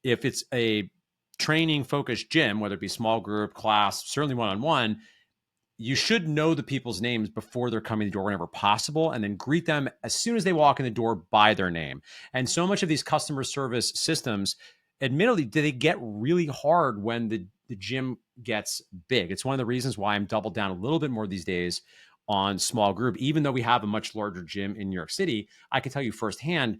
if it's a training focused gym, whether it be small group, class, certainly one-on-one, you should know the people's names before they're coming to the door whenever possible, and then greet them as soon as they walk in the door by their name. And so much of these customer service systems, admittedly, they get really hard when the gym gets big. It's one of the reasons why I'm doubled down a little bit more these days on small group. Even though we have a much larger gym in New York City, I can tell you firsthand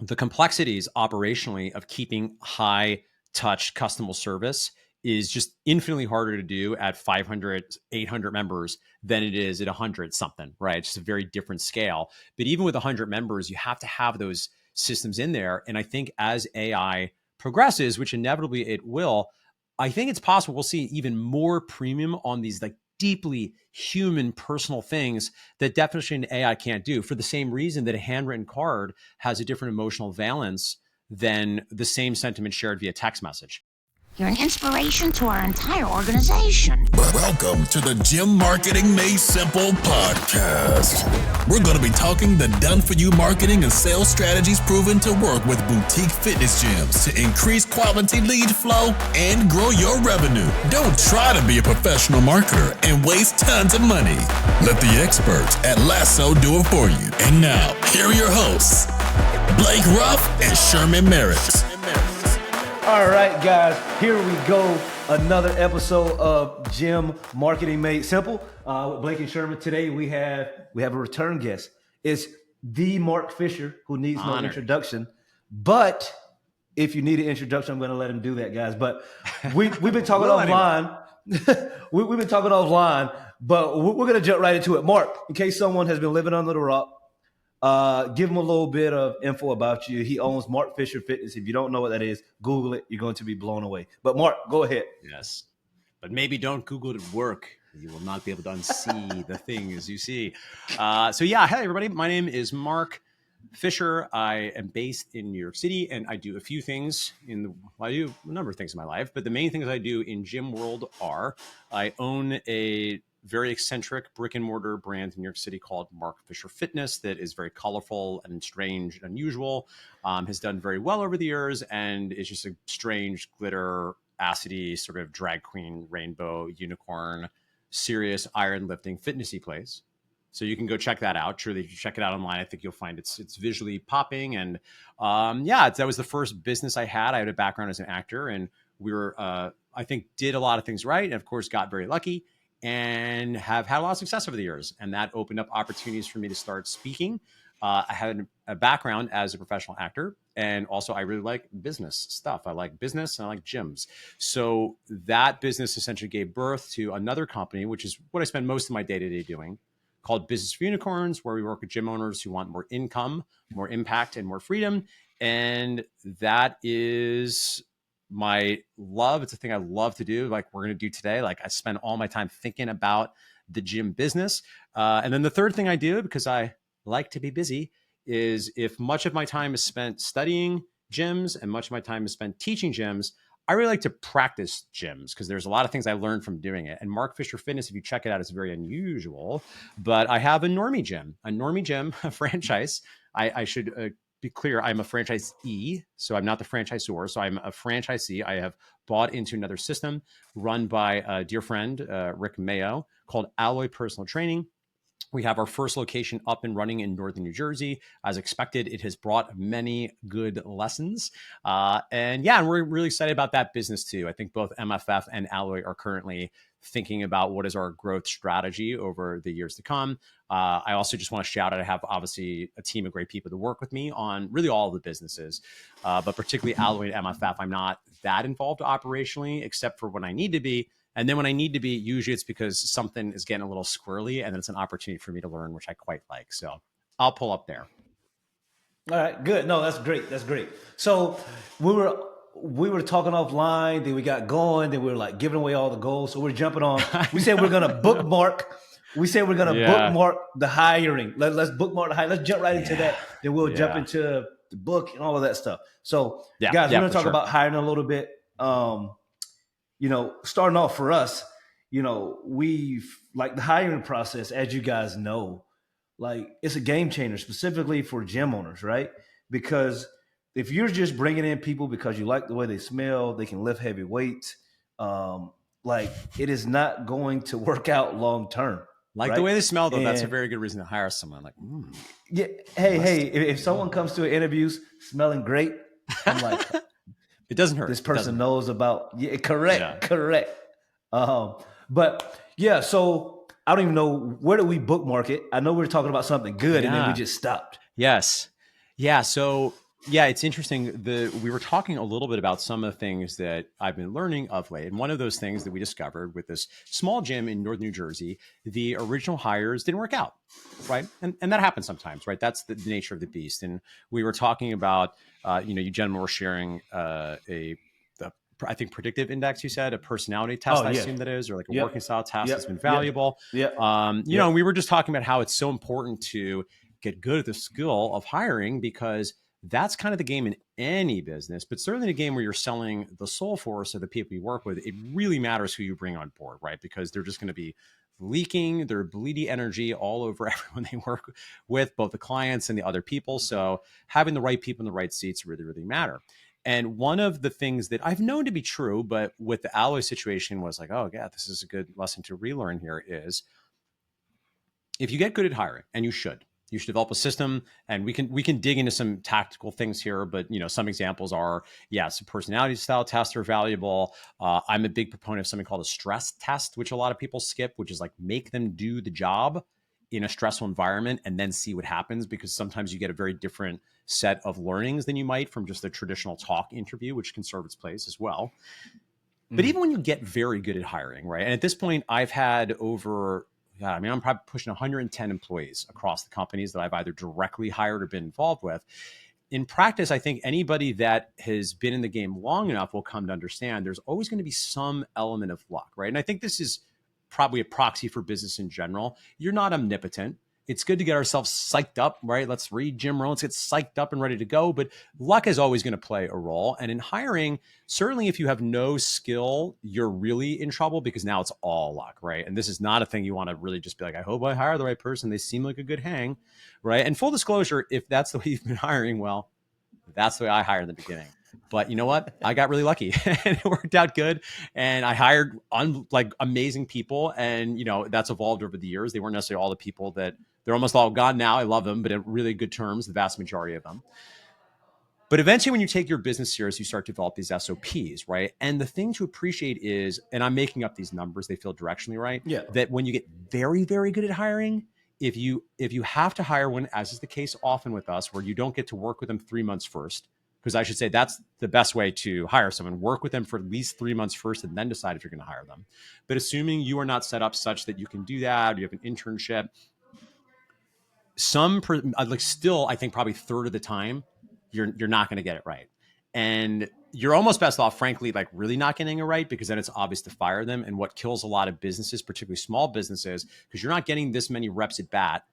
the complexities operationally of keeping high touch customer service is just infinitely harder to do at 500, 800 members than it is at 100 something, right? It's just a very different scale. But even with 100 members, you have to have those systems in there. And I think as AI progresses, which inevitably it will, I think it's possible we'll see even more premium on these like deeply human personal things that definition AI can't do, for the same reason that a handwritten card has a different emotional valence than the same sentiment shared via text message. You're an inspiration to our entire organization. Welcome to the Gym Marketing Made Simple podcast. We're going to be talking the done-for-you marketing and sales strategies proven to work with boutique fitness gyms to increase quality lead flow and grow your revenue. Don't try to be a professional marketer and waste tons of money. Let the experts at Lasso do it for you. And now, here are your hosts, Blake Ruff and Sherman Merritt. All right, guys, here we go. Another episode of Gym Marketing Made Simple with Blake and Sherman. Today we have a return guest. It's the Mark Fisher, who needs no introduction. But if you need an introduction, I'm going to let him do that, guys. But we've been talking offline. We've been talking offline, but we're going to jump right into it. Mark, in case someone has been living under the rock, give him a little bit of info about you. He owns Mark Fisher Fitness. If you don't know what that is, Google it. You're going to be blown away. But Mark, go ahead. Yes, but maybe don't Google it at work. You will not be able to unsee the things you see. So yeah, hey everybody. My name is Mark Fisher. I am based in New York City, and I do a few things I do a number of things in my life, but the main things I do in gym world are I own a very eccentric brick and mortar brand in New York City called Mark Fisher Fitness that is very colorful and strange and unusual, has done very well over the years, and is just a strange glitter, acidy sort of drag queen, rainbow, unicorn, serious iron lifting fitnessy place. So you can go check that out. Truly, if you check it out online, I think you'll find it's visually popping. And that was the first business I had. I had a background as an actor, and we were, I think, did a lot of things right, and of course got very lucky, and have had a lot of success over the years. And that opened up opportunities for me to start speaking. I had a background as a professional actor, and also I really like business stuff. I like business and I like gyms. So that business essentially gave birth to another company, which is what I spend most of my day-to-day doing, called Business for Unicorns, where we work with gym owners who want more income, more impact, and more freedom. And that is my love. It's a thing I love to do, like we're going to do today. Like I spend all my time thinking about the gym business. And then the third thing I do, because I like to be busy, is if much of my time is spent studying gyms and much of my time is spent teaching gyms, I really like to practice gyms because there's a lot of things I learned from doing it. And Mark Fisher Fitness, if you check it out, is very unusual. But I have a normie gym, a franchise. I should be clear, I'm a franchisee, so I'm not the franchisor. So I'm a franchisee. I have bought into another system run by a dear friend, Rick Mayo, called Alloy Personal Training. We have our first location up and running in northern New Jersey. As expected, it has brought many good lessons. And we're really excited about that business too. I think both MFF and Alloy are currently thinking about what is our growth strategy over the years to come. I also just want to shout out, I have obviously a team of great people to work with me on really all of the businesses, but particularly Alloy and MFF, I'm not that involved operationally, except for when I need to be. And then when I need to be, usually it's because something is getting a little squirrely, and then it's an opportunity for me to learn, which I quite like. So I'll pull up there. All right, good. No, that's great. That's great. So we were talking offline, then we got going, then we were like giving away all the goals. So we're jumping on. We said we're gonna bookmark. Bookmark the hiring. Let's bookmark the hiring. Let's jump right into that. Then we'll jump into the book and all of that stuff. So guys, we're gonna talk about hiring a little bit. Starting off for us, we've like the hiring process, as you guys know, like it's a game changer specifically for gym owners, right? Because if you're just bringing in people because you like the way they smell, they can lift heavy weights, like it is not going to work out long term, Like the right? way they smell, though, that's a And very good reason to hire someone. Like, yeah, hey, must. if someone comes to an interviews smelling great, I'm like, It doesn't hurt. this It doesn't person hurt. knows about, yeah, Yeah. correct. But yeah, so I don't even know, where do we bookmark it? I know we were talking about something good and then we Yeah. just stopped. Yes. Yeah. So yeah, it's interesting. We were talking a little bit about some of the things that I've been learning of late. And one of those things that we discovered with this small gym in North New Jersey, the original hires didn't work out. Right. And that happens sometimes, right? That's the nature of the beast. And we were talking about, you gentlemen were sharing I think predictive index, you said, a personality test, Oh I yeah. assume that is, or like a working Yep. style test that's been Yep. Yep. valuable. Yep. And we Yep. were just talking about how it's so important to get good at the skill of hiring, because that's kind of the game in any business, but certainly the game where you're selling the soul force of the people you work with. It really matters who you bring on board, right? Because they're just going to be leaking their bleedy energy all over everyone they work with, both the clients and the other people. So having the right people in the right seats really, really matter. And one of the things that I've known to be true, but with the Alloy situation was like, oh, yeah, this is a good lesson to relearn here, is if you get good at hiring, and you should develop a system, and we can dig into some tactical things here. But some examples are, yes, personality style tests are valuable. I'm a big proponent of something called a stress test, which a lot of people skip, which is like make them do the job in a stressful environment and then see what happens, because sometimes you get a very different set of learnings than you might from just a traditional talk interview, which can serve its place as well. But even when you get very good at hiring, right? And at this point, I've had over, God, I'm probably pushing 110 employees across the companies that I've either directly hired or been involved with. In practice, I think anybody that has been in the game long enough will come to understand there's always going to be some element of luck, right? And I think this is probably a proxy for business in general. You're not omnipotent. It's good to get ourselves psyched up, right? Let's read Jim Rohn, let's get psyched up and ready to go. But luck is always going to play a role. And in hiring, certainly if you have no skill, you're really in trouble, because now it's all luck, right? And this is not a thing you want to really just be like, I hope I hire the right person. They seem like a good hang, right? And full disclosure, if that's the way you've been hiring, well, that's the way I hired in the beginning. But you know what? I got really lucky and it worked out good. And I hired like amazing people. And, that's evolved over the years. They weren't necessarily all the people that they're almost all gone now. I love them, but in really good terms, the vast majority of them. But eventually, when you take your business serious, you start to develop these SOPs, right? And the thing to appreciate is, and I'm making up these numbers, they feel directionally right, Yeah. that when you get very, very good at hiring, if you have to hire one, as is the case often with us, where you don't get to work with them 3 months first, because I should say that's the best way to hire someone. Work with them for at least 3 months first, and then decide if you're going to hire them. But assuming you are not set up such that you can do that, you have an internship, still, I think probably third of the time, you're not going to get it right. And you're almost best off, frankly, like really not getting it right, because then it's obvious to fire them. And what kills a lot of businesses, particularly small businesses, because you're not getting this many reps at bat,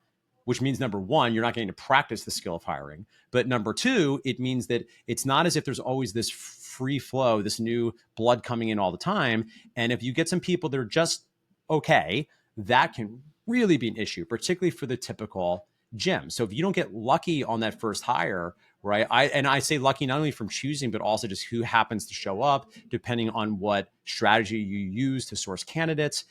which means number one, you're not getting to practice the skill of hiring. But number two, it means that it's not as if there's always this free flow, this new blood coming in all the time. And if you get some people that are just okay, that can really be an issue, particularly for the typical gym. So if you don't get lucky on that first hire, right? I say lucky not only from choosing, but also just who happens to show up, depending on what strategy you use to source candidates.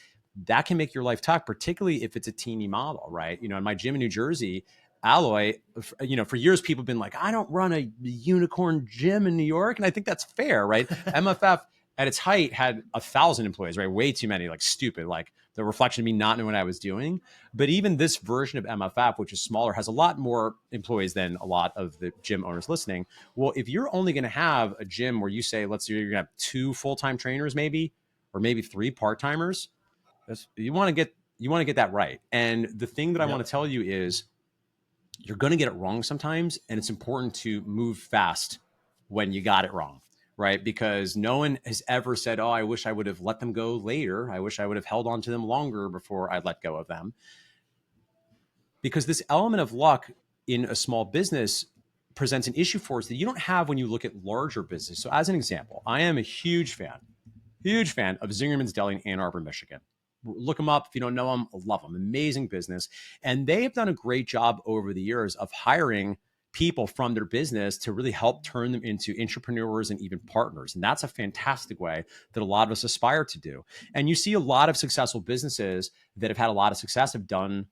That can make your life tough, particularly if it's a teeny model, right? In my gym in New Jersey, Alloy, for years people have been like, I don't run a unicorn gym in New York. And I think that's fair, right? MFF at its height had 1,000 employees, right? Way too many, like stupid, like the reflection of me not knowing what I was doing. But even this version of MFF, which is smaller, has a lot more employees than a lot of the gym owners listening. Well, if you're only going to have a gym where you say, let's say you're going to have 2 full-time trainers, maybe, or maybe 3 part-timers, you want to get that right. And the thing that I want to tell you is, you're going to get it wrong sometimes, and it's important to move fast when you got it wrong, right? Because no one has ever said, oh, I wish I would have let them go later. I wish I would have held on to them longer before I let go of them. Because this element of luck in a small business presents an issue for us that you don't have when you look at larger business. So as an example, I am a huge fan of Zingerman's Deli in Ann Arbor, Michigan. Look them up if you don't know them. Love them. Amazing business. And they have done a great job over the years of hiring people from their business to really help turn them into entrepreneurs and even partners. And that's a fantastic way that a lot of us aspire to do. And you see a lot of successful businesses that have had a lot of success have done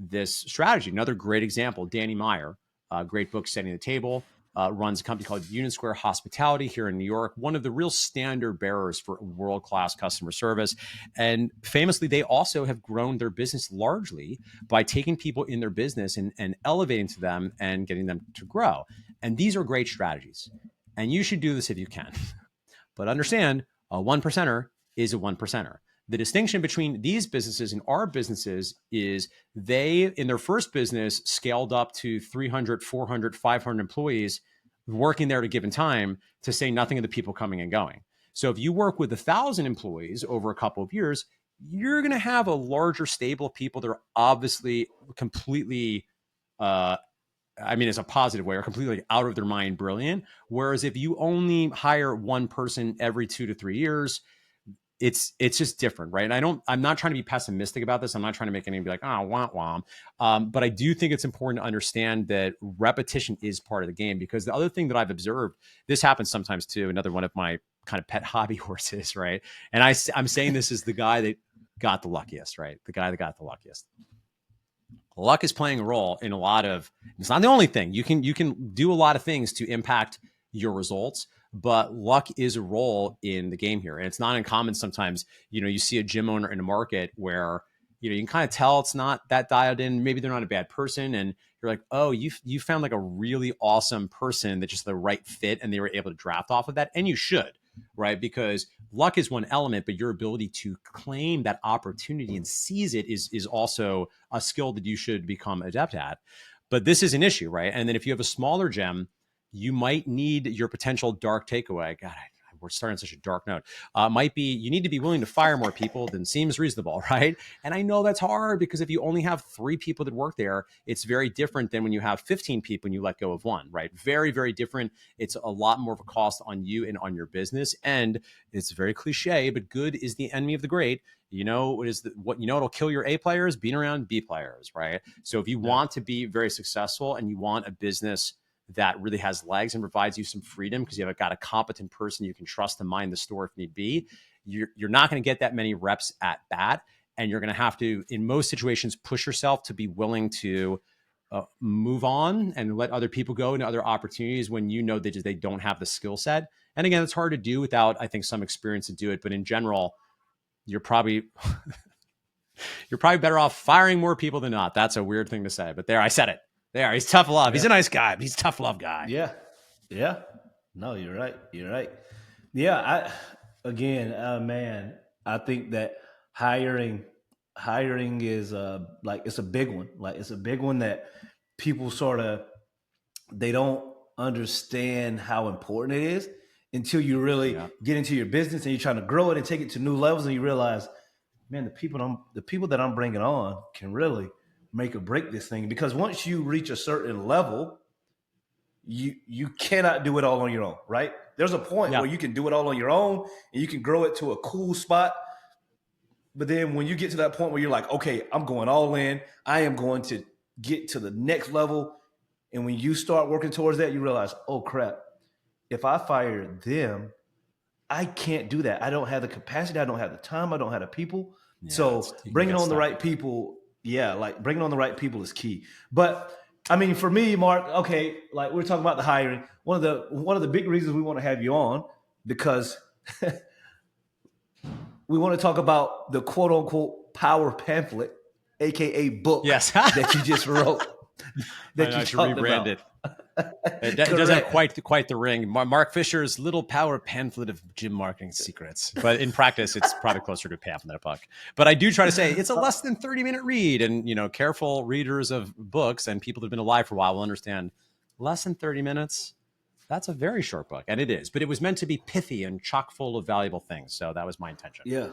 this strategy. Another great example, Danny Meyer, great book, Setting the Table, runs a company called Union Square Hospitality here in New York, one of the real standard bearers for world-class customer service. And famously, they also have grown their business largely by taking people in their business and elevating to them and getting them to grow. And these are great strategies. And you should do this if you can. But understand, a one percenter is a one percenter. The distinction between these businesses and our businesses is they, in their first business, scaled up to 300, 400, 500 employees working there at a given time, to say nothing of the people coming and going. So if you work with 1,000 employees over a couple of years, you're going to have a larger stable of people that are obviously completely, it's a positive way, or completely out of their mind brilliant. Whereas if you only hire one person every 2 to 3 years, it's just different, right? And I'm not trying to be pessimistic about this. I'm not trying to make anyone be like, oh, wah, wah. But I do think it's important to understand that repetition is part of the game, because the other thing that I've observed, this happens sometimes too, another one of my kind of pet hobby horses, right? And I'm saying this is the guy that got the luckiest, right? The guy that got the luckiest. Luck is playing a role in a lot of, it's not the only thing. You can do a lot of things to impact your results, but luck is a role in the game here. And it's not uncommon sometimes, you see a gym owner in a market where, you can kind of tell it's not that dialed in. Maybe they're not a bad person. And you're like, oh, you found like a really awesome person that's just the right fit. And they were able to draft off of that. And you should, right? Because luck is one element, but your ability to claim that opportunity and seize it is also a skill that you should become adept at. But this is an issue, right? And then if you have a smaller gem, you might need your potential dark takeaway. God, we're starting on such a dark note. Might be you need to be willing to fire more people than seems reasonable, right? And I know that's hard, because if you only have 3 people that work there, it's very different than when you have 15 people and you let go of 1, right? Very, very different. It's a lot more of a cost on you and on your business. And it's very cliche, but good is the enemy of the great. It'll kill your A players, being around B players, right? So if you want to be very successful and you want a business that really has legs and provides you some freedom, because you've got a competent person you can trust to mind the store if need be, you're not going to get that many reps at bat. And you're going to have to, in most situations, push yourself to be willing to move on and let other people go into other opportunities when you know that they don't have the skill set. And again, it's hard to do without, I think, some experience to do it. But in general, you're probably better off firing more people than not. That's a weird thing to say, but there, I said it. There, he's tough love. Yeah. He's a nice guy, but he's a tough love guy. Yeah. No, you're right. Yeah, man, I think that hiring is it's a big one. Like, it's a big one that people they don't understand how important it is until you really get into your business and you're trying to grow it and take it to new levels, and you realize, man, the people that I'm bringing on can really make or break this thing. Because once you reach a certain level, you cannot do it all on your own, right? There's a point where you can do it all on your own and you can grow it to a cool spot. But then when you get to that point where you're like, okay, I'm going all in, I am going to get to the next level. And when you start working towards that, you realize, oh crap, if I fire them, I can't do that. I don't have the capacity. I don't have the time. I don't have the people. So bringing on the right people, bringing on the right people is key. But I mean, for me, Mark, okay, like we're talking about the hiring. One of the big reasons we want to have you on, because we want to talk about the quote unquote power pamphlet, aka book, that you just wrote. That you should rebrand it. It doesn't have quite the ring. Mark Fisher's little power pamphlet of gym marketing secrets. But in practice, it's probably closer to a pamphlet than a book. But I do try to say it's a less than 30-minute read. And, careful readers of books and people that have been alive for a while will understand less than 30 minutes. That's a very short book. And it is. But it was meant to be pithy and chock full of valuable things. So that was my intention. Yeah.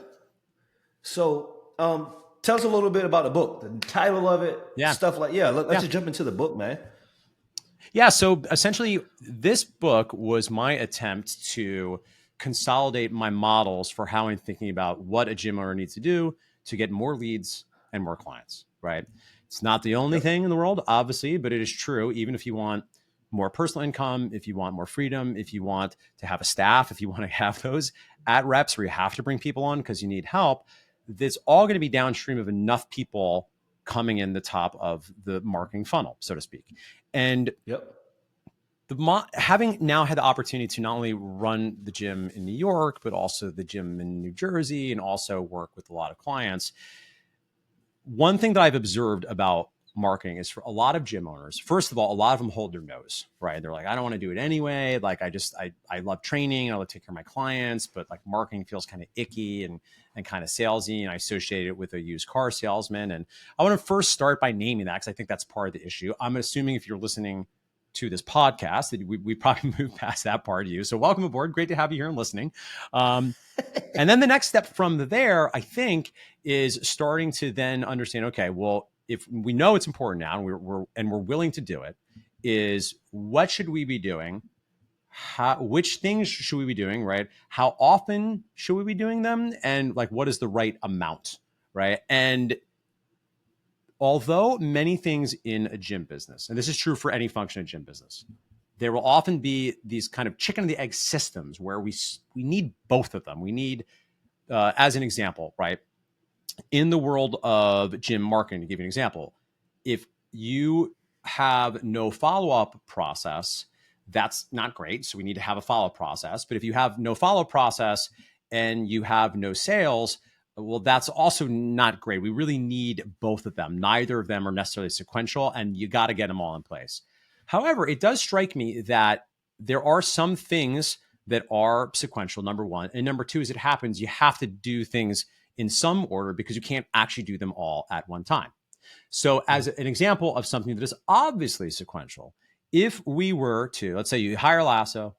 So tell us a little bit about the book, the title of it, stuff like, let's just jump into the book, man. Yeah, so essentially, this book was my attempt to consolidate my models for how I'm thinking about what a gym owner needs to do to get more leads and more clients, right? It's not the only thing in the world, obviously, but it is true. Even if you want more personal income, if you want more freedom, if you want to have a staff, if you want to have those at reps where you have to bring people on because you need help, that's all going to be downstream of enough people coming in the top of the marketing funnel, so to speak. And Yep. having now had the opportunity to not only run the gym in New York, but also the gym in New Jersey, and also work with a lot of clients, one thing that I've observed about marketing is for a lot of gym owners, first of all, a lot of them hold their nose, right? They're like, I don't want to do it anyway. Like, I love training. I love to take care of my clients, but like marketing feels kind of icky and kind of salesy. And I associate it with a used car salesman. And I want to first start by naming that because I think that's part of the issue. I'm assuming if you're listening to this podcast that we probably moved past that part of you. So welcome aboard. Great to have you here and listening. And then the next step from there, I think, is starting to then understand, okay, well, if we know it's important now and we're willing to do it, is what should we be doing? Which things should we be doing, right? How often should we be doing them? And like, what is the right amount, right? And although many things in a gym business, and this is true for any function of gym business, there will often be these kind of chicken and the egg systems where we need both of them. We need, as an example, right? In the world of gym marketing, to give you an example, if you have no follow-up process, that's not great. So we need to have a follow-up process. But if you have no follow-up process and you have no sales, well, that's also not great. We really need both of them. Neither of them are necessarily sequential, and you got to get them all in place. However, it does strike me that there are some things that are sequential, number one. And number two, as it happens, you have to do things in some order because you can't actually do them all at one time. So as an example of something that is obviously sequential, if we were to, let's say you hire Lasso,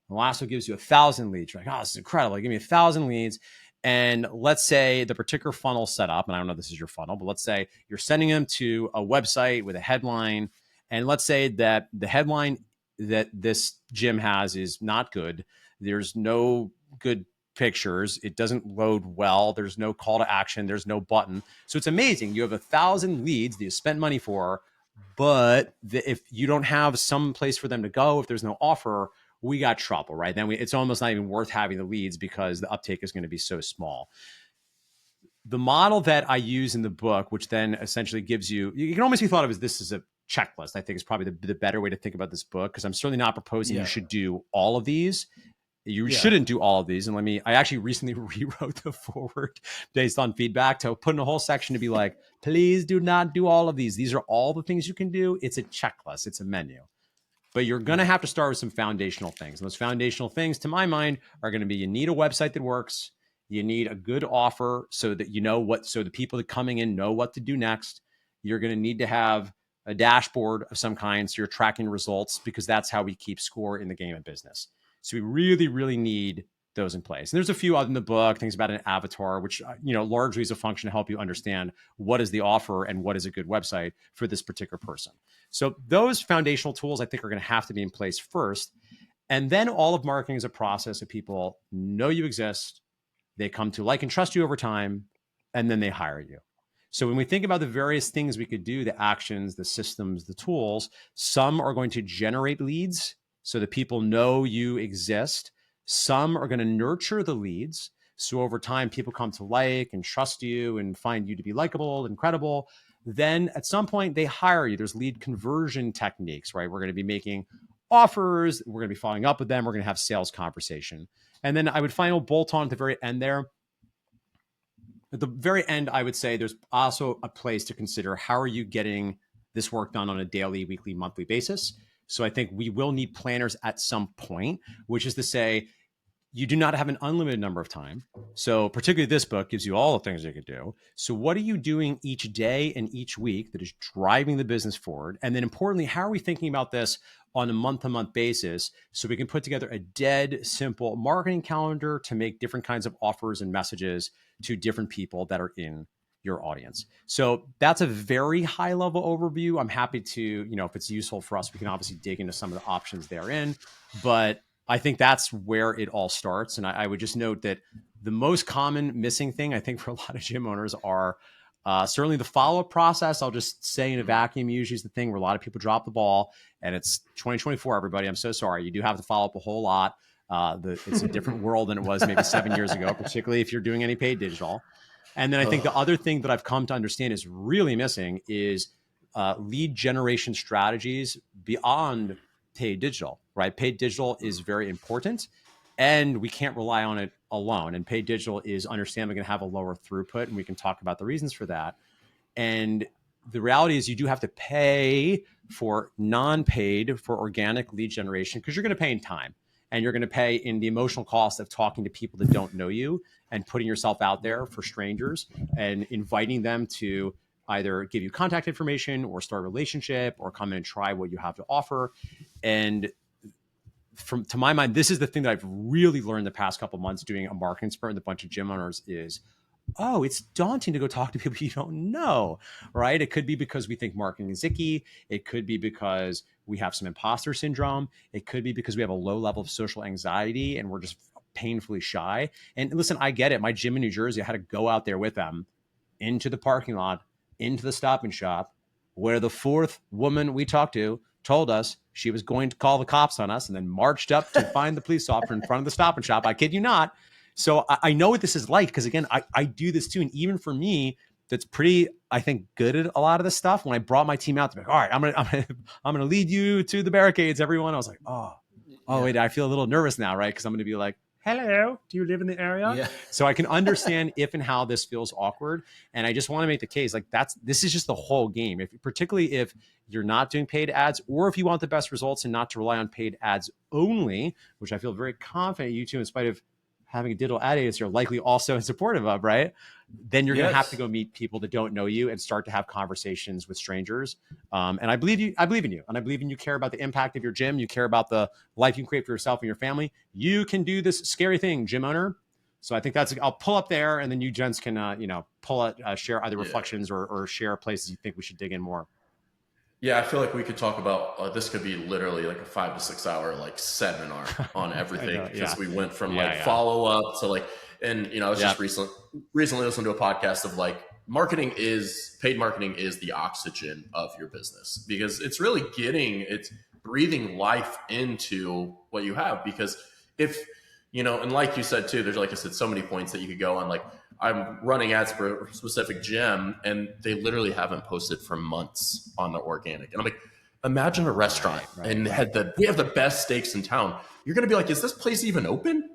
and Lasso gives you 1,000 leads. You're like, oh, this is incredible. Give me 1,000 leads. And let's say the particular funnel set up, and I don't know if this is your funnel, but let's say you're sending them to a website with a headline. And let's say that the headline that this gym has is not good. There's no good pictures. It doesn't load well. There's no call to action. There's no button. So it's amazing. You have 1,000 leads that you spent money for, but if you don't have some place for them to go, if there's no offer, we got trouble, right? Then it's almost not even worth having the leads because the uptake is going to be so small. The model that I use in the book, which then essentially gives you can almost be thought of as this is a checklist, I think is probably the better way to think about this book, because I'm certainly not proposing you should do all of these. You shouldn't do all of these. And I actually recently rewrote the forward based on feedback to put in a whole section to be like, please do not do all of these. These are all the things you can do. It's a checklist. It's a menu. But you're going to have to start with some foundational things. And those foundational things, to my mind, are going to be you need a website that works. You need a good offer so that you know so the people that are coming in know what to do next. You're going to need to have a dashboard of some kind so you're tracking results, because that's how we keep score in the game of business. So we really, really need those in place. And there's a few other in the book, things about an avatar, which, largely is a function to help you understand what is the offer and what is a good website for this particular person. So those foundational tools, I think, are going to have to be in place first. And then all of marketing is a process of people know you exist. They come to like and trust you over time, and then they hire you. So when we think about the various things we could do, the actions, the systems, the tools, some are going to generate leads so that people know you exist. Some are going to nurture the leads. So over time, people come to like and trust you and find you to be likable and credible. Then at some point, they hire you. There's lead conversion techniques, right? We're going to be making offers. We're going to be following up with them. We're going to have sales conversation. And then I would final bolt on at the very end there. At the very end, I would say there's also a place to consider how are you getting this work done on a daily, weekly, monthly basis. So I think we will need planners at some point, which is to say, you do not have an unlimited number of time. So particularly this book gives you all the things you could do. So what are you doing each day and each week that is driving the business forward? And then importantly, how are we thinking about this on a month-to-month basis so we can put together a dead simple marketing calendar to make different kinds of offers and messages to different people that are in your audience. So that's a very high level overview. I'm happy to, if it's useful for us, we can obviously dig into some of the options therein, but I think that's where it all starts. And I would just note that the most common missing thing, I think, for a lot of gym owners are Certainly the follow-up process, I'll just say in a vacuum, usually is the thing where a lot of people drop the ball, and it's 2024, everybody. I'm so sorry. You do have to follow up a whole lot. It's a different world than it was maybe 7 years ago, particularly if you're doing any paid digital. And then I think the other thing that I've come to understand is really missing is lead generation strategies beyond paid digital, right? Paid digital is very important, and we can't rely on it alone. And paid digital is understandably going to have a lower throughput, and we can talk about the reasons for that. And the reality is you do have to pay for non-paid for organic lead generation because you're going to pay in time, and you're going to pay in the emotional cost of talking to people that don't know you and putting yourself out there for strangers and inviting them to either give you contact information or start a relationship or come in and try what you have to offer. And to my mind, this is the thing that I've really learned the past couple of months doing a marketing sprint with a bunch of gym owners is, oh, it's daunting to go talk to people you don't know, right? It could be because we think marketing is icky. It could be because we have some imposter syndrome. It could be because we have a low level of social anxiety and we're just painfully shy. And listen, I get it. My gym in New Jersey, I had to go out there with them into the parking lot, into the Stop and Shop, where the fourth woman we talked to told us she was going to call the cops on us and then marched up to find the police officer in front of the Stop and Shop. I kid you not. So I know what this is like because, again, I do this too. And even for me, that's pretty, I think, good at a lot of this stuff. When I brought my team out to be like, all right, I'm gonna lead you to the barricades, everyone. I was like, wait, I feel a little nervous now, right? Because I'm going to be like, hello, do you live in the area? Yeah. So I can understand if and how this feels awkward. And I just want to make the case like this is just the whole game. Particularly if you're not doing paid ads, or if you want the best results and not to rely on paid ads only, which I feel very confident you two, in spite of having a digital ad agency, are likely also supportive of, right? Then you're going to have to go meet people that don't know you and start to have conversations with strangers. And I believe you. I believe in you. And I believe you care about the impact of your gym. You care about the life you can create for yourself and your family. You can do this scary thing, gym owner. So I think I'll pull up there, and then you gents can, pull out, share either reflections or share places you think we should dig in more. Yeah, I feel like we could talk about this could be literally like a 5 to 6 hour seminar on everything because we went from follow up to and I was just recently listened to a podcast of paid marketing is the oxygen of your business because it's really it's breathing life into what you have. Because if and like you said too, there's, like I said, so many points that you could go on. I'm running ads for a specific gym and they literally haven't posted for months on the organic. And I'm like, imagine a restaurant and we have the best steaks in town. You're going to be like, is this place even open?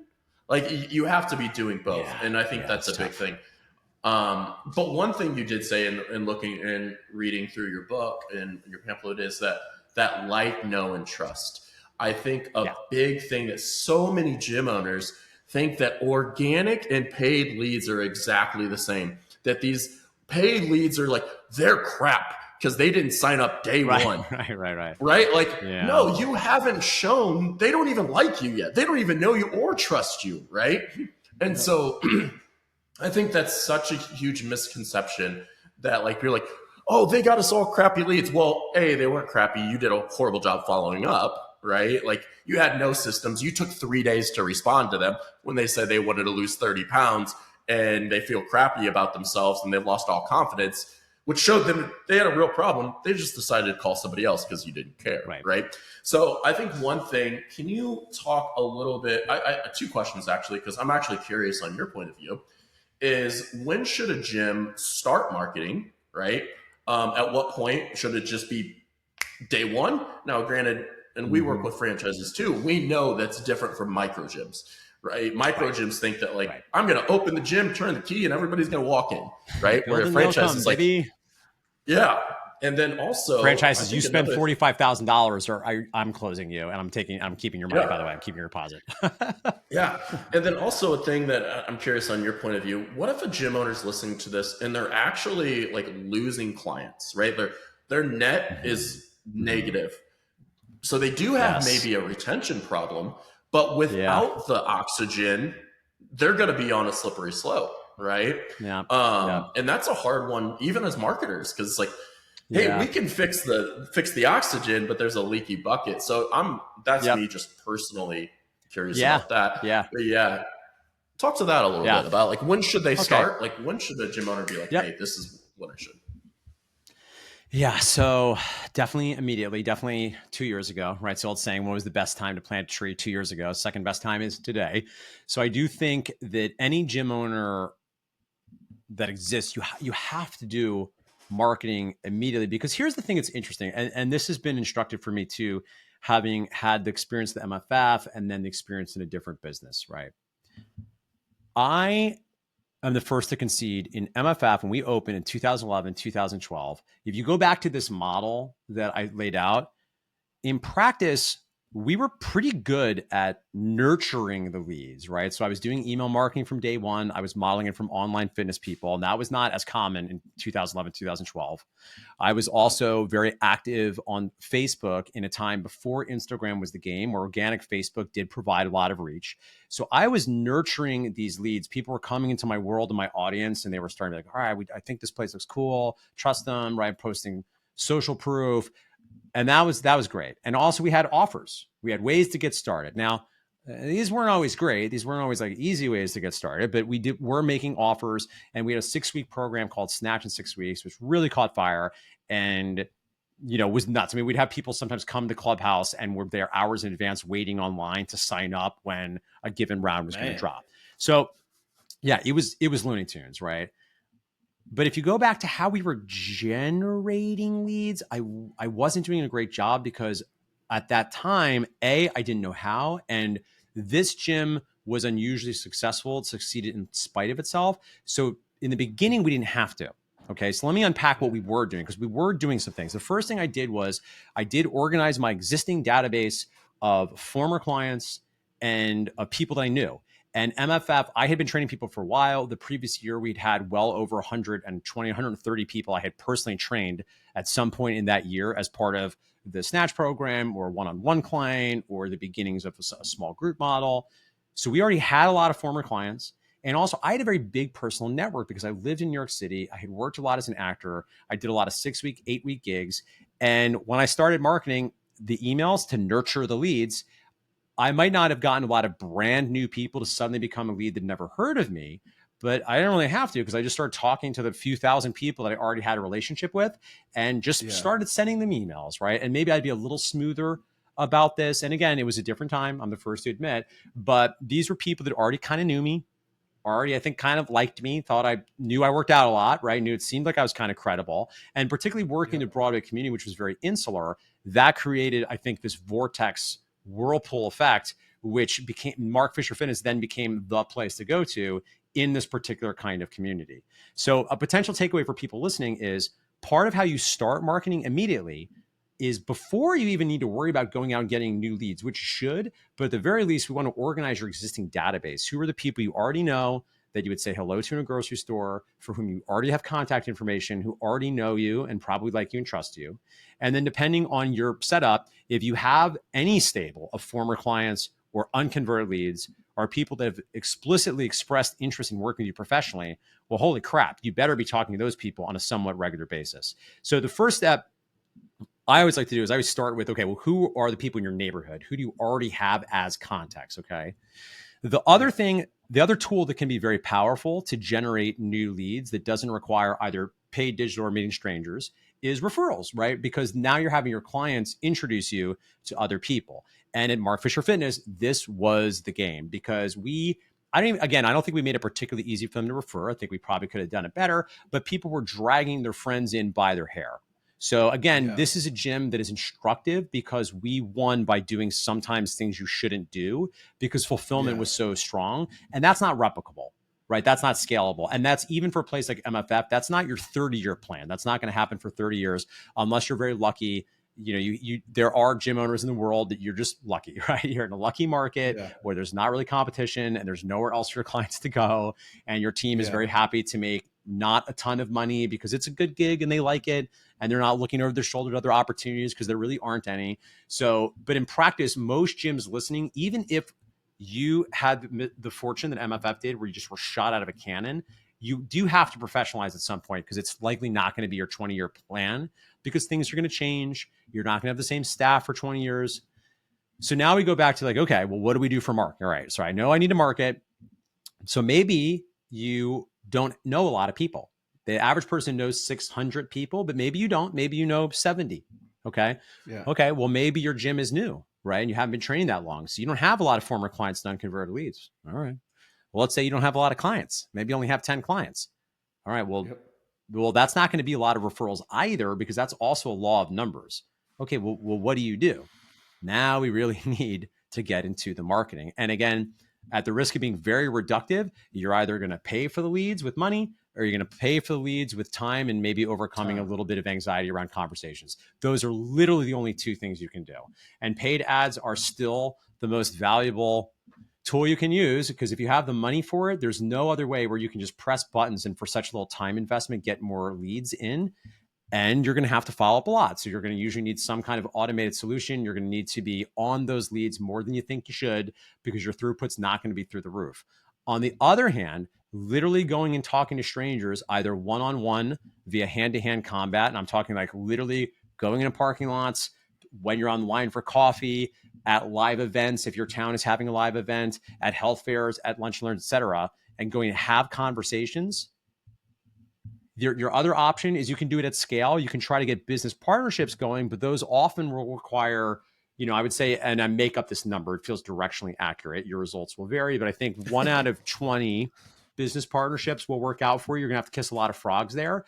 You have to be doing both. Yeah, and I think that's a big thing. But one thing you did say in looking and reading through your book and your pamphlet is that like, know, and trust. I think a big thing that so many gym owners think that organic and paid leads are exactly the same. That these paid leads are they're crap because they didn't sign up day one. Right? No, you haven't shown. They don't even like you yet. They don't even know you or trust you, right? And so I think that's such a huge misconception that you're like, oh, they got us all crappy leads. Well, A, they weren't crappy. You did a horrible job following up. Right? You had no systems. You took 3 days to respond to them when they said they wanted to lose 30 pounds and they feel crappy about themselves and they've lost all confidence, which showed them they had a real problem. They just decided to call somebody else because you didn't care. Right? So I think one thing, can you talk a little bit, I 2 questions actually, because I'm actually curious on your point of view, is when should a gym start marketing, right? At what point should it just be day one? Now, granted, and we work with franchises too. We know that's different from micro gyms, right? Micro gyms think that I'm going to open the gym, turn the key, and everybody's going to walk in, right? Where a franchise is and then also franchises, you spend $45,000, or I'm closing you, and I'm keeping your money. By the way, I'm keeping your deposit. And then also a thing that I'm curious on your point of view. What if a gym owner's listening to this and they're actually losing clients, right? Their net is negative. So they do have maybe a retention problem, but without the oxygen, they're going to be on a slippery slope, right? And that's a hard one, even as marketers, because it's hey, we can fix the oxygen, but there's a leaky bucket. So that's me just personally curious about that. Talk to that a little bit about when should they start? When should the gym owner be hey, this is when I should? Yeah, so definitely 2 years ago, right? So old saying, what was the best time to plant a tree 2 years ago? Second best time is today. So I do think that any gym owner that exists, you have to do marketing immediately, because here's the thing that's interesting, and this has been instructive for me too, having had the experience at the MFF and then the experience in a different business, right? I'm the first to concede in MFF when we opened in 2011, 2012. If you go back to this model that I laid out, in practice, we were pretty good at nurturing the leads, right? So I was doing email marketing from day one. I was modeling it from online fitness people. And that was not as common in 2011, 2012. I was also very active on Facebook in a time before Instagram was the game, where organic Facebook did provide a lot of reach. So I was nurturing these leads. People were coming into my world and my audience, and they were starting to be like, all right, I think this place looks cool. Trust them, right? Posting social proof. And that was great. And also we had offers. We had ways to get started. Now, these weren't always great. These weren't always like easy ways to get started, but we're making offers, and we had a 6-week program called Snatch in 6 weeks, which really caught fire and, was nuts. I mean, we'd have people sometimes come to Clubhouse and were there hours in advance waiting online to sign up when a given round was going to drop. So yeah, it was Looney Tunes, right? But if you go back to how we were generating leads, I wasn't doing a great job, because at that time, I didn't know how. And this gym was unusually successful. It succeeded in spite of itself. So in the beginning, we didn't have to. Okay, so let me unpack what we were doing, because we were doing some things. The first thing I did was I did organize my existing database of former clients and of people that I knew. And MFF, I had been training people for a while. The previous year, we'd had well over 120, 130 people I had personally trained at some point in that year as part of the Snatch program, or one-on-one client, or the beginnings of a small group model. So we already had a lot of former clients. And also, I had a very big personal network because I lived in New York City. I had worked a lot as an actor. I did a lot of 6-week, 8-week gigs. And when I started marketing the emails to nurture the leads, I might not have gotten a lot of brand new people to suddenly become a lead that never heard of me, but I didn't really have to, because I just started talking to the few thousand people that I already had a relationship with, and just started sending them emails, right? And maybe I'd be a little smoother about this. And again, it was a different time, I'm the first to admit, but these were people that already kind of knew me, already, I think, kind of liked me, thought I knew I worked out a lot, right? Knew it seemed like I was kind of credible. And particularly working in the Broadway community, which was very insular, that created, I think, this vortex whirlpool effect, which became Mark Fisher Fitness then became the place to go to in this particular kind of community. So a potential takeaway for people listening is part of how you start marketing immediately is before you even need to worry about going out and getting new leads, which you should, but at the very least, we want to organize your existing database. Who are the people you already know that you would say hello to in a grocery store, for whom you already have contact information, who already know you and probably like you and trust you. And then depending on your setup, if you have any stable of former clients or unconverted leads, or people that have explicitly expressed interest in working with you professionally, well, holy crap, you better be talking to those people on a somewhat regular basis. So the first step I always like to do is I always start with, okay, well, who are the people in your neighborhood? Who do you already have as contacts? Okay. The other tool that can be very powerful to generate new leads that doesn't require either paid digital or meeting strangers is referrals, right? Because now you're having your clients introduce you to other people. And at Mark Fisher Fitness, this was the game, because I don't think we made it particularly easy for them to refer. I think we probably could have done it better, but people were dragging their friends in by their hair. So again, this is a gym that is instructive, because we won by doing sometimes things you shouldn't do, because fulfillment was so strong, and that's not replicable, right? That's not scalable. And that's even for a place like MFF, that's not your 30-year plan. That's not going to happen for 30 years unless you're very lucky. There are gym owners in the world that you're just lucky, right? You're in a lucky market where there's not really competition and there's nowhere else for your clients to go. And your team is very happy to make not a ton of money because it's a good gig and they like it. And they're not looking over their shoulder at other opportunities because there really aren't any. So, but in practice, most gyms listening, even if you had the fortune that MFF did, where you just were shot out of a cannon, you do have to professionalize at some point, because it's likely not going to be your 20-year plan, because things are going to change. You're not going to have the same staff for 20 years. So now we go back to like, okay, well, what do we do for marketing? All right, so I know I need to market. So maybe you don't know a lot of people The average person knows 600 people, but maybe you don't. Maybe you know 70. Okay. Yeah. Okay. Well, maybe your gym is new, right? And you haven't been training that long. So you don't have a lot of former clients and unconverted leads. All right. Well, let's say you don't have a lot of clients. Maybe you only have 10 clients. All right. Well, that's not going to be a lot of referrals either, because that's also a law of numbers. Okay. Well, what do you do? Now we really need to get into the marketing. And again, at the risk of being very reductive, you're either going to pay for the leads with money, or you're going to pay for the leads with time and maybe overcoming a little bit of anxiety around conversations. Those are literally the only two things you can do. And paid ads are still the most valuable tool you can use, because if you have the money for it, there's no other way where you can just press buttons and for such little time investment, get more leads in. And you're going to have to follow up a lot. So you're going to usually need some kind of automated solution. You're going to need to be on those leads more than you think you should, because your throughput's not going to be through the roof. On the other hand, literally going and talking to strangers, either one-on-one via hand-to-hand combat, and I'm talking like literally going into parking lots, when you're on the line for coffee, at live events, if your town is having a live event, at health fairs, at lunch and learns, et cetera, and going to have conversations. Your other option is you can do it at scale. You can try to get business partnerships going, but those often will require, I would say, and I make up this number, it feels directionally accurate. Your results will vary, but I think 1 out of 20 business partnerships will work out for you. You're going to have to kiss a lot of frogs there.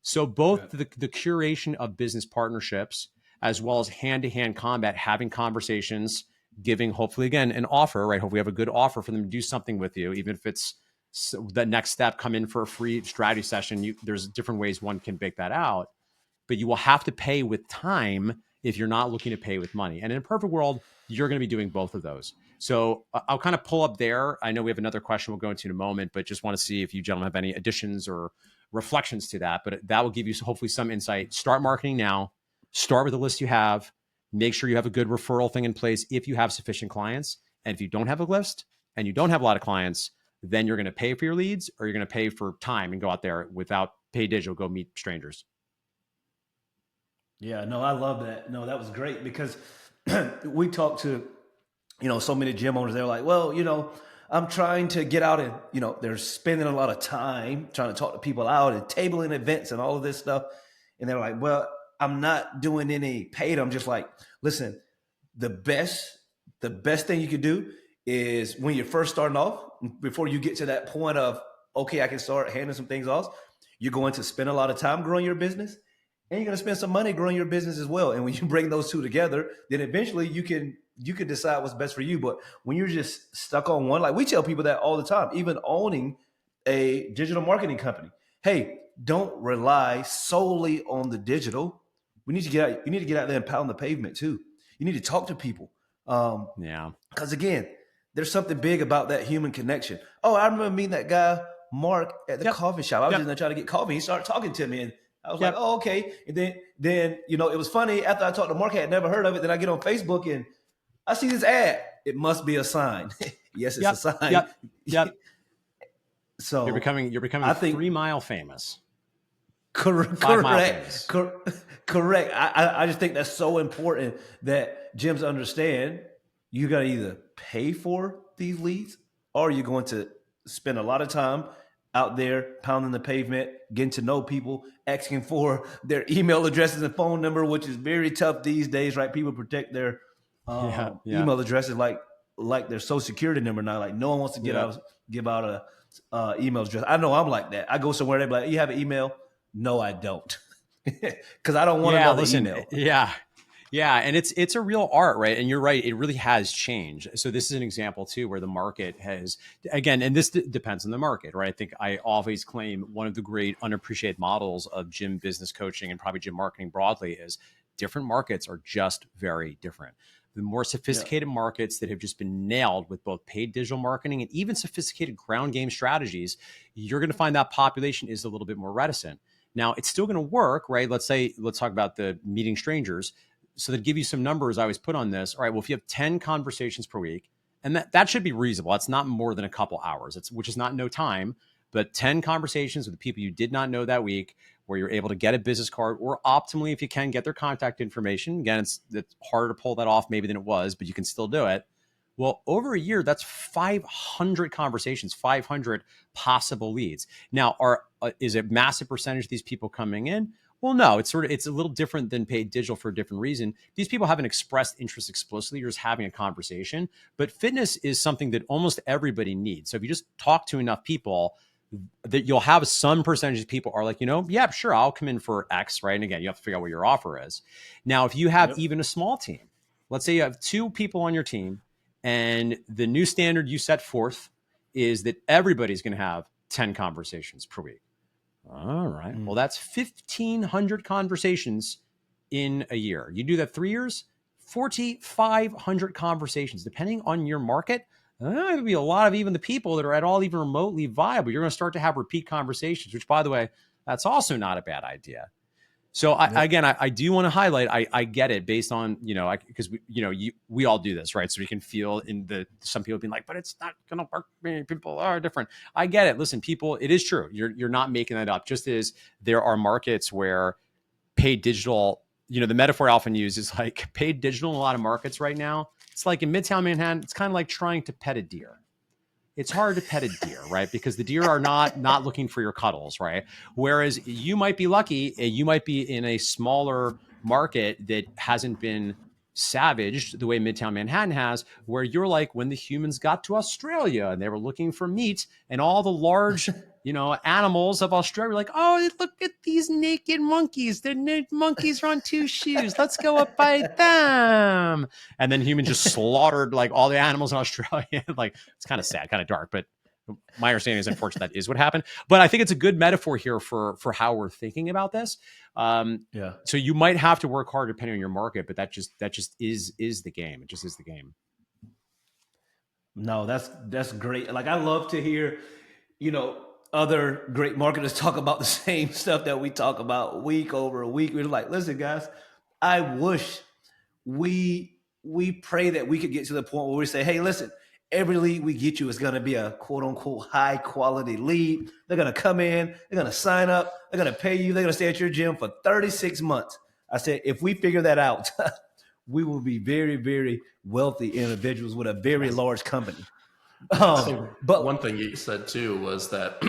So both the curation of business partnerships, as well as hand-to-hand combat, having conversations, giving, hopefully, again, an offer, right? Hopefully we have a good offer for them to do something with you, even if it's the next step, come in for a free strategy session. There's different ways one can bake that out, but you will have to pay with time if you're not looking to pay with money. And in a perfect world, you're going to be doing both of those. So I'll kind of pull up there. I know we have another question we'll go into in a moment, but just want to see if you gentlemen have any additions or reflections to that. But that will give you hopefully some insight. Start marketing now. Start with the list you have. Make sure you have a good referral thing in place if you have sufficient clients. And if you don't have a list and you don't have a lot of clients, then you're going to pay for your leads, or you're going to pay for time and go out there without paid digital, go meet strangers. Yeah, no, I love that. No, that was great, because we talked to, so many gym owners. They're like, well, I'm trying to get out and, they're spending a lot of time trying to talk to people out and tabling events and all of this stuff. And they're like, well, I'm not doing any paid. I'm just like, listen, the best thing you could do is when you're first starting off, before you get to that point of, okay, I can start handing some things off, you're going to spend a lot of time growing your business, and you're going to spend some money growing your business as well. And when you bring those two together, then eventually you can decide what's best for you. But when you're just stuck on one, like we tell people that all the time, even owning a digital marketing company, hey, don't rely solely on the digital. You need to get out there and pound the pavement too. You need to talk to people. Because again, there's something big about that human connection. Oh, I remember meeting that guy, Mark, at the coffee shop. I was just trying to get coffee. He started talking to me, and I was like, oh, okay. And then it was funny. After I talked to Mark, I had never heard of it. Then I get on Facebook and I see this ad. It must be a sign. Yes, it's a sign. Yep. So you're becoming I think 3 Mile famous. Correct. 5 Mile famous. Correct. I just think that's so important that gyms understand. You got to either pay for these leads, or you're going to spend a lot of time out there pounding the pavement, getting to know people, asking for their email addresses and phone number, which is very tough these days, right? People protect their email addresses like their social security number now. Like no one wants to give out a email address. I know I'm like that. I go somewhere, they're like, you have an email? No, I don't. Because I don't want another email. Yeah, and it's a real art, right? And you're right, it really has changed. So this is an example too where the market has, again, and this depends on the market, right? I think I always claim one of the great unappreciated models of gym business coaching and probably gym marketing broadly is different markets are just very different. The more sophisticated markets that have just been nailed with both paid digital marketing and even sophisticated ground game strategies, you're going to find that population is a little bit more reticent. Now, it's still going to work, right? Let's talk about the meeting strangers. So to give you some numbers I always put on this, all right, well, if you have 10 conversations per week, and that should be reasonable. It's not more than a couple hours, which is not no time, but 10 conversations with the people you did not know that week where you're able to get a business card, or optimally, if you can, get their contact information. Again, it's harder to pull that off maybe than it was, but you can still do it. Well, over a year, that's 500 conversations, 500 possible leads. Now, is a massive percentage of these people coming in? Well, no, it's a little different than paid digital for a different reason. These people haven't expressed interest explicitly. You're just having a conversation. But fitness is something that almost everybody needs. So if you just talk to enough people, that you'll have some percentage of people are like, yeah, sure, I'll come in for X, right? And again, you have to figure out what your offer is. Now, if you have even a small team, let's say you have 2 people on your team, and the new standard you set forth is that everybody's going to have 10 conversations per week. All right. Well, that's 1,500 conversations in a year. You do that 3 years, 4,500 conversations, depending on your market. There might be a lot of even the people that are at all even remotely viable. You're going to start to have repeat conversations, which, by the way, that's also not a bad idea. So I do want to highlight, I get it based on, because we all do this, right? So we can feel some people being like, but it's not going to work for me. People are different. I get it. Listen, people, it is true. You're not making that up. Just as there are markets where paid digital, the metaphor I often use is like paid digital in a lot of markets right now. It's like in Midtown Manhattan, it's kind of like trying to pet a deer. It's hard to pet a deer, right? Because the deer are not looking for your cuddles, right? Whereas you might be lucky, you might be in a smaller market that hasn't been savaged the way Midtown Manhattan has, where you're like when the humans got to Australia and they were looking for meat, and all the large animals of Australia were like, oh, look at these naked monkeys. The monkeys are on 2 shoes. Let's go up by them. And then humans just slaughtered like all the animals in Australia. Like, it's kind of sad, kind of dark, but my understanding is unfortunately that is what happened. But I think it's a good metaphor here for how we're thinking about this. So you might have to work hard depending on your market, but that just is the game. It just is the game. No, that's great. Like, I love to hear, other great marketers talk about the same stuff that we talk about week over week. We're like, listen, guys, I wish we pray that we could get to the point where we say, hey, listen, every lead we get you is going to be a quote unquote high quality lead. They're going to come in, they're going to sign up, they're going to pay you, they're going to stay at your gym for 36 months. I said, if we figure that out, we will be very, very wealthy individuals with a very large company. But one thing you said too was that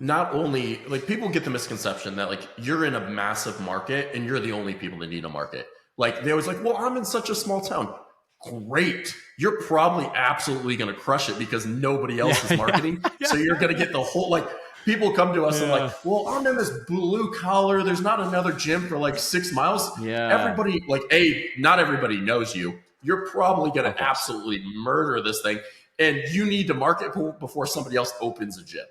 not only like people get the misconception that like you're in a massive market and you're the only people that need a market. Like they always like, well, I'm in such a small town. Great. You're probably absolutely going to crush it because nobody else is marketing. So you're going to get the whole, like people come to us and like, well, I'm in this blue collar. There's not another gym for like 6 miles. Everybody like, not everybody knows you. You're probably going to absolutely murder this thing. And you need to market before somebody else opens a gym.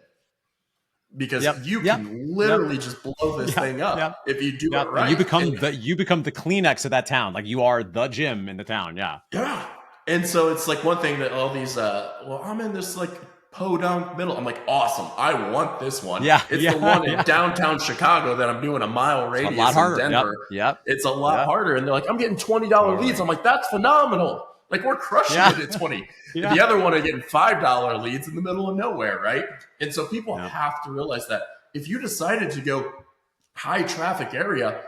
Because you can literally just blow this thing up if you do it right. You become the Kleenex of that town. Like you are the gym in the town. Yeah. And so it's like one thing that all these, well, I'm in this like podunk middle. I'm like, awesome. I want this one. It's the one in downtown Chicago that I'm doing a mile radius in Denver. It's a lot harder. And they're like, I'm getting $20 leads. I'm like, that's phenomenal. Like we're crushing it at 20. The other one are getting $5 leads in the middle of nowhere, right? And so people have to realize that if you decided to go high traffic area,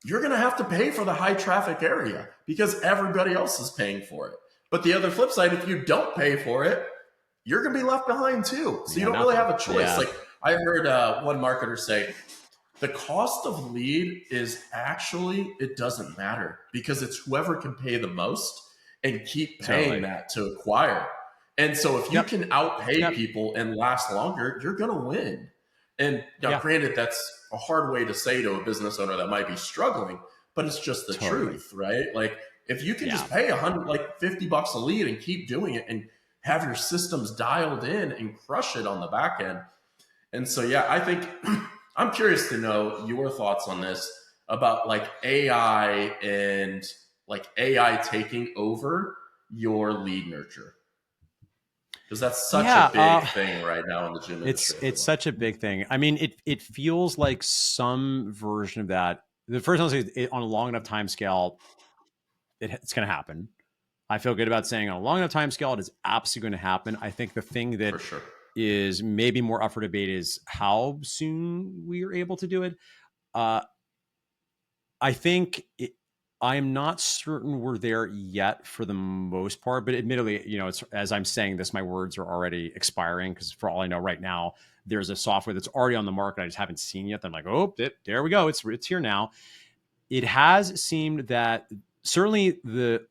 you're going to have to pay for the high traffic area because everybody else is paying for it. But the other flip side, if you don't pay for it, you're going to be left behind too. So you don't really have a choice. Like I heard one marketer say, the cost of lead is actually, it doesn't matter because it's whoever can pay the most and keep paying that to acquire. And so if you can outpay people and last longer, you're going to win. And now granted, that's a hard way to say to a business owner that might be struggling, but it's just the truth, right? Like if you can just pay $50 a lead and keep doing it and have your systems dialed in and crush it on the back end. And so, I think I'm curious to know your thoughts on this about like AI and like AI taking over your lead nurture. Because that's such a big thing right now in the gym industry. It's such a big thing. I mean, it feels like some version of that. The first one is on a long enough time scale, it's going to happen. I feel good about saying on a long enough time scale, it is absolutely going to happen. I think the thing that is maybe more up for debate is how soon we are able to do it. I think I'm not certain we're there yet for the most part, but admittedly, it's, as I'm saying this, my words are already expiring because for all I know right now, there's a software that's already on the market I just haven't seen yet. I'm like, oh, there we go. It's here now. It has seemed that certainly the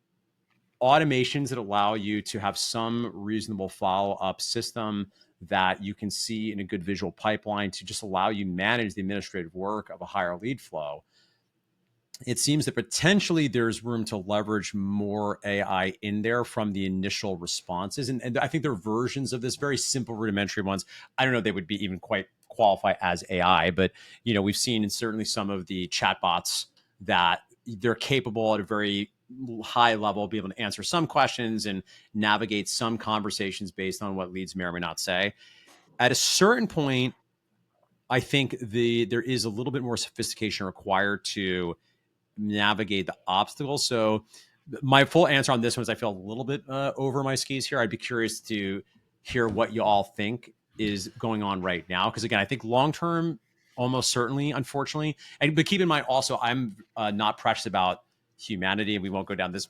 automations that allow you to have some reasonable follow-up system that you can see in a good visual pipeline to just allow you manage the administrative work of a higher lead flow. It seems that potentially there's room to leverage more AI in there from the initial responses. And I think there are versions of this, very simple, rudimentary ones. I don't know if they would be even quite qualify as AI, but we've seen in certainly some of the chatbots that they're capable at a very high level, be able to answer some questions and navigate some conversations based on what leads may or may not say. At a certain point, I think there is a little bit more sophistication required to navigate the obstacles. So my full answer on this one is I feel a little bit over my skis here. I'd be curious to hear what you all think is going on right now. Because again, I think long-term, almost certainly, unfortunately, but keep in mind also, I'm not precious about humanity, and we won't go down this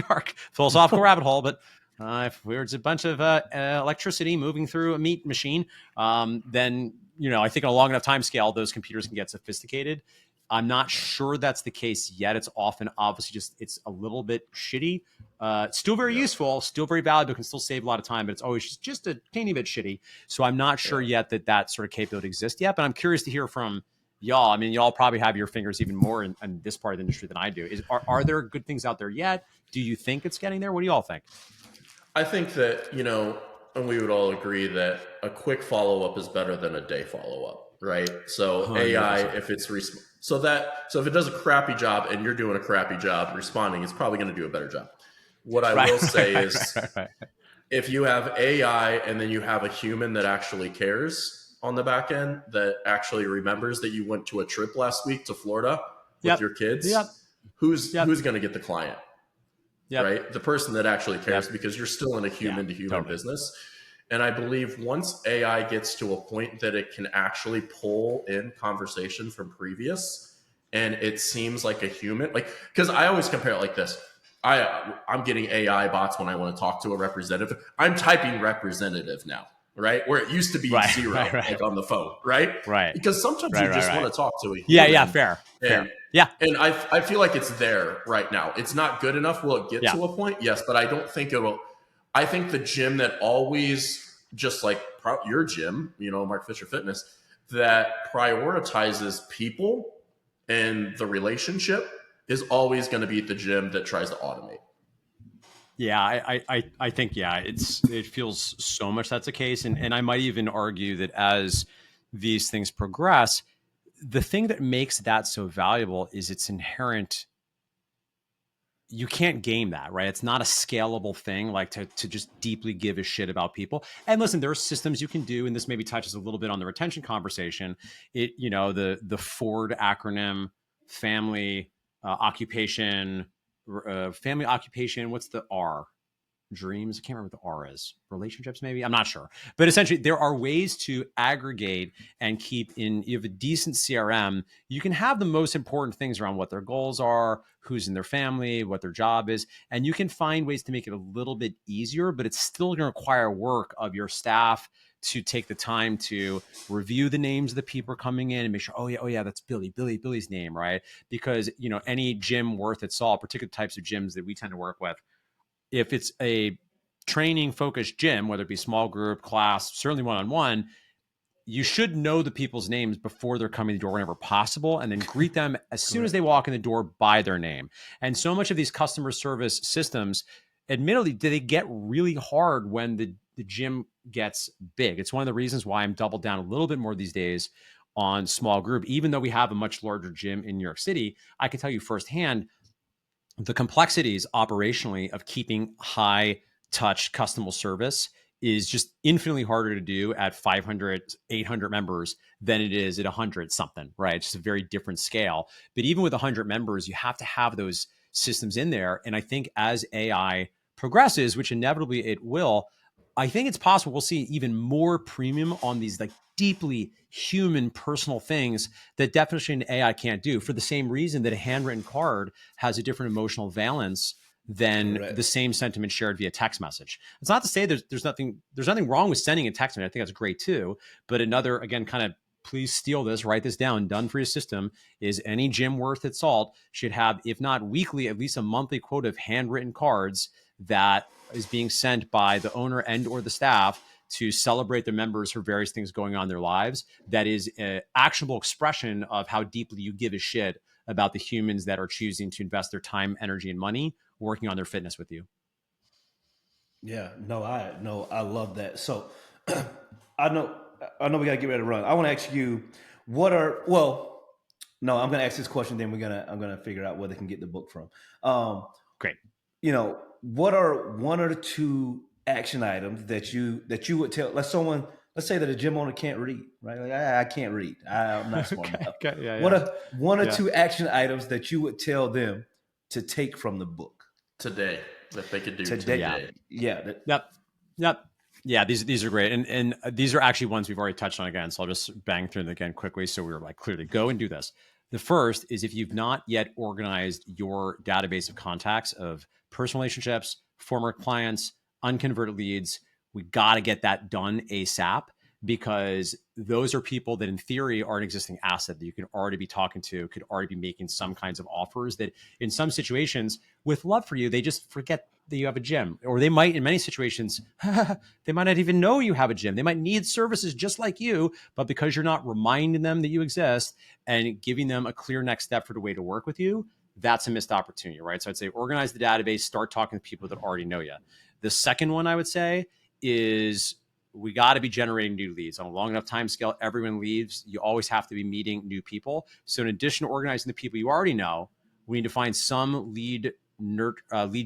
dark philosophical rabbit hole, but if there's a bunch of electricity moving through a meat machine, then, I think on a long enough time scale, those computers can get sophisticated. I'm not sure that's the case yet. It's often obviously just, it's a little bit shitty. Still very useful, still very valuable, can still save a lot of time, but it's always just a teeny bit shitty. So I'm not sure yet that sort of capability exists yet, but I'm curious to hear from y'all. I mean, y'all probably have your fingers even more in this part of the industry than I do. Are there good things out there yet? Do you think it's getting there? What do y'all think? I think that, and we would all agree that a quick follow-up is better than a day follow-up, right? So 100%. AI, if it's so if it does a crappy job and you're doing a crappy job responding, it's probably going to do a better job. What I will say is if you have AI and then you have a human that actually cares on the back end, that actually remembers that you went to a trip last week to Florida with your kids, who's going to get the client? Right? The person that actually cares, because you're still in a human to human business. And I believe once AI gets to a point that it can actually pull in conversation from previous, and it seems like a human, because I always compare it like this. I'm getting AI bots when I want to talk to a representative. I'm typing representative now, right? Where it used to be zero, like on the phone, right? Right. Because sometimes you just want to talk to a human. Yeah, fair. Yeah. And I feel like it's there right now. It's not good enough. Will it get to a point? Yes, but I don't think it will. I think the gym that always, just like your gym, Mark Fisher Fitness, that prioritizes people and the relationship is always going to be the gym that tries to automate. Yeah, I think, it feels so much that's the case. And I might even argue that as these things progress, the thing that makes that so valuable is its inherent. You can't game that, right? It's not a scalable thing, like to just deeply give a shit about people. And listen, there are systems you can do, and this maybe touches a little bit on the retention conversation. The Ford acronym, family occupation, what's the R? Dreams. I can't remember what the R is. Relationships, maybe? I'm not sure. But essentially, there are ways to aggregate and keep in. You have a decent CRM. You can have the most important things around what their goals are, who's in their family, what their job is. And you can find ways to make it a little bit easier, but it's still going to require work of your staff to take the time to review the names of the people coming in and make sure, oh yeah, that's Billy's name, right? Because, any gym worth its salt, particular types of gyms that we tend to work with, if it's a training focused gym, whether it be small group, class, certainly one-on-one, you should know the people's names before they're coming to the door whenever possible, and then greet them as soon as they walk in the door by their name. And so much of these customer service systems, admittedly, they get really hard when the gym gets big. It's one of the reasons why I'm doubled down a little bit more these days on small group. Even though we have a much larger gym in New York City, I can tell you firsthand, the complexities operationally of keeping high touch customer service is just infinitely harder to do at 500, 800 members than it is at 100 something, right? It's just a very different scale. But even with 100 members, you have to have those systems in there. And I think as AI progresses, which inevitably it will, I think it's possible we'll see even more premium on these like deeply human personal things that definition AI can't do, for the same reason that a handwritten card has a different emotional valence than Correct. the same sentiment shared via text message. It's not to say there's nothing wrong with sending a text message. I think that's great too. But another, again, kind of, please steal this, write this down, done for your system, is any gym worth its salt should have, if not weekly, at least a monthly quota of handwritten cards that is being sent by the owner and or the staff to celebrate their members for various things going on in their lives. That is an actionable expression of how deeply you give a shit about the humans that are choosing to invest their time, energy, and money working on their fitness with you. Yeah, I love that. So I know we gotta get ready to run. I want to ask you, I'm gonna ask this question, then I'm gonna figure out where they can get the book from. Great. What are one or two action items that you would tell? Let's say that a gym owner can't read, right? Like, I can't read. I'm not smart enough. Okay. Yeah, what are one or two action items that you would tell them to take from the book today, that they could do today? Yep. Yeah, these are great, and these are actually ones we've already touched on again. So I'll just bang through them again quickly. So we're like, clearly go and do this. The first is, if you've not yet organized your database of contacts of personal relationships, former clients, unconverted leads, we got to get that done ASAP, because those are people that in theory are an existing asset that you can already be talking to, could already be making some kinds of offers that in some situations with love for you, they just forget that you have a gym, or they might, in many situations, they might not even know you have a gym. They might need services just like you, but because you're not reminding them that you exist and giving them a clear next step for the way to work with you, that's a missed opportunity, right? So I'd say organize the database, start talking to people that already know you. The second one I would say is, we got to be generating new leads on a long enough time scale. Everyone leaves. You always have to be meeting new people. So in addition to organizing the people you already know, we need to find some lead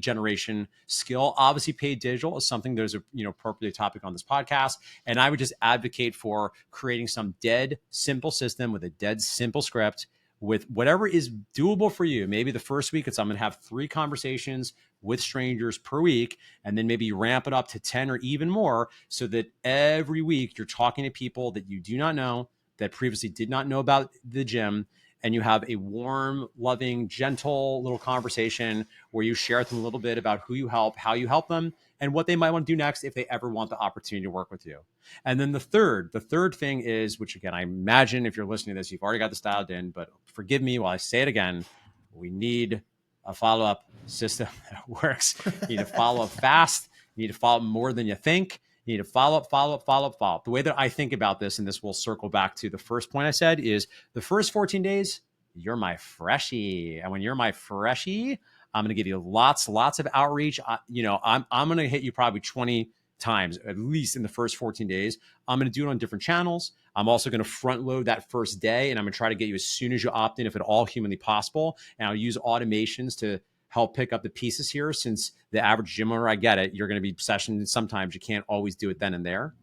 generation skill. Obviously, paid digital is something there's a appropriate topic on this podcast, and I would just advocate for creating some dead simple system with a dead simple script with whatever is doable for you. Maybe the first week it's I'm going to have 3 conversations with strangers per week, and then maybe you ramp it up to 10 or even more, so that every week you're talking to people that you do not know, that previously did not know about the gym, and you have a warm, loving, gentle little conversation where you share with them a little bit about who you help, how you help them, and what they might want to do next if they ever want the opportunity to work with you. And then the third thing is, which again, I imagine if you're listening to this, you've already got this dialed in, but forgive me while I say it again, we need a follow-up system that works. You need to follow up fast. You need to follow up more than you think. You need to follow up. The way that I think about this, and this will circle back to the first point I said, is the first 14 days, you're my freshie. And when you're my freshie, I'm going to give you lots of outreach. I'm going to hit you probably 20 times, at least in the first 14 days. I'm going to do it on different channels. I'm also going to front load that first day, and I'm going to try to get you as soon as you opt in, if at all humanly possible. And I'll use automations to help pick up the pieces here, since the average gym owner, I get it, you're going to be sessions. Sometimes you can't always do it then and there.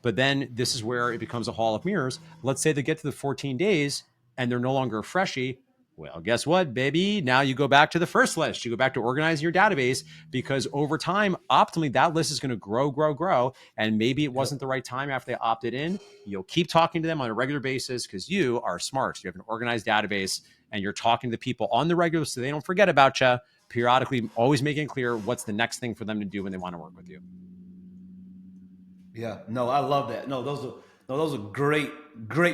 But then this is where it becomes a hall of mirrors. Let's say they get to the 14 days and they're no longer a freshie. Well, guess what, baby? Now you go back to the first list. You go back to organizing your database, because over time, optimally, that list is going to grow. And maybe it wasn't the right time after they opted in. You'll keep talking to them on a regular basis because you are smart. You have an organized database and you're talking to people on the regular so they don't forget about you. Periodically, always making it clear what's the next thing for them to do when they want to work with you. Yeah, no, I love that. Those are great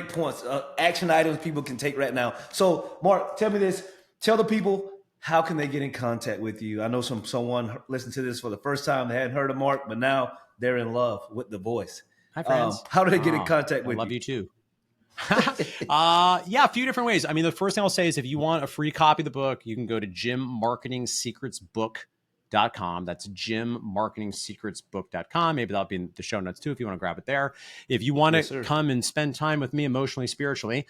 points. Action items people can take right now. So, Mark, tell me this. Tell the people, how can they get in contact with you? I know someone listened to this for the first time. They hadn't heard of Mark, but now they're in love with the voice. Hi, friends. How do they get in contact with you? I love you too. A few different ways. I mean, the first thing I'll say is, if you want a free copy of the book, you can go to gymmarketingsecretsbook.com. That's gymmarketingsecretsbook.com. Maybe that'll be in the show notes too, if you want to grab it there. If you want to come and spend time with me emotionally, spiritually,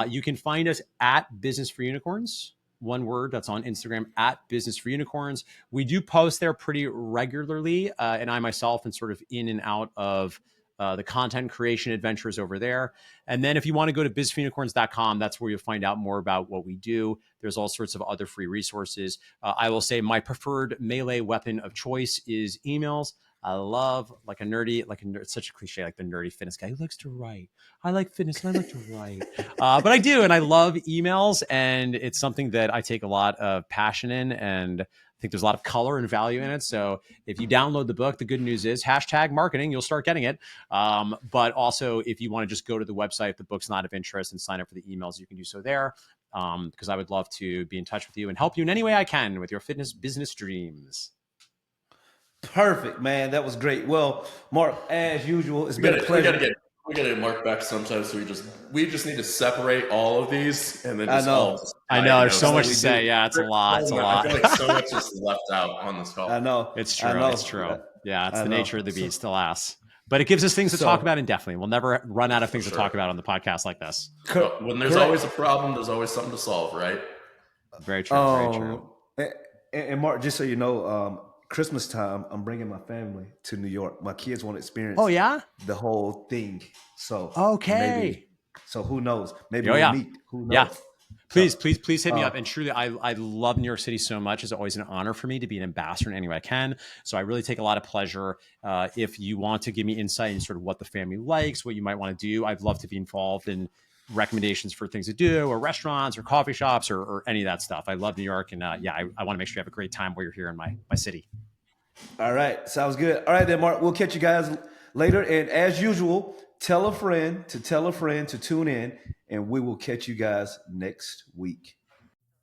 you can find us at Business for Unicorns. One word, that's on Instagram, at Business for Unicorns. We do post there pretty regularly, and I myself am sort of in and out of the content creation adventures over there. And then if you want to go to businessforunicorns.com, that's where you'll find out more about what we do. There's all sorts of other free resources. I will say my preferred melee weapon of choice is emails. I love it's such a cliche, like the nerdy fitness guy who likes to write. I like fitness and I like to write. But I do, and I love emails, and it's something that I take a lot of passion in, and I think there's a lot of color and value in it. So if you download the book, the good news is #marketing, you'll start getting it. But also, if you want to just go to the website, if the book's not of interest, and sign up for the emails, you can do so there. Because I would love to be in touch with you and help you in any way I can with your fitness business dreams. Perfect, man. That was great. Well, Mark, as usual, it's been a pleasure. We gotta get Mark back sometimes, so we just need to separate all of these and then just I know there's so much to say. Yeah, it's a lot. It's a lot. I feel like so much is left out on this call. I know. It's true. It's true. Yeah, it's the nature of the beast, alas. But it gives us things to talk about indefinitely. We'll never run out of things to talk about on the podcast like this. When there's always a problem, there's always something to solve, right? Very true. Very true. And Mark, just so you know, Christmas time, I'm bringing my family to New York. My kids want to experience the whole thing. So so who knows? Maybe we'll meet. Who knows? Yeah. Please hit me up. And truly, I love New York City so much. It's always an honor for me to be an ambassador in any way I can. So I really take a lot of pleasure. If you want to give me insight into sort of what the family likes, what you might want to do, I'd love to be involved in recommendations for things to do, or restaurants or coffee shops or any of that stuff. I love New York. And I want to make sure you have a great time while you're here in my city. All right. Sounds good. All right, then, Mark, we'll catch you guys later. And as usual, tell a friend to tune in, and we will catch you guys next week.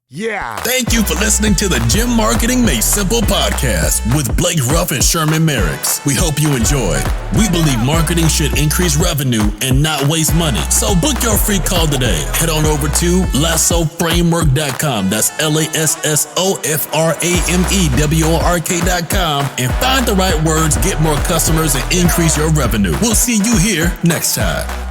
Yeah. Thank you for listening to the Gym Marketing Made Simple podcast with Blake Ruff and Sherman Merricks. We hope you enjoyed. We believe marketing should increase revenue and not waste money. So book your free call today. Head on over to lassoframework.com. That's LASSOFRAMEWORK.com and find the right words, get more customers, and increase your revenue. We'll see you here next time.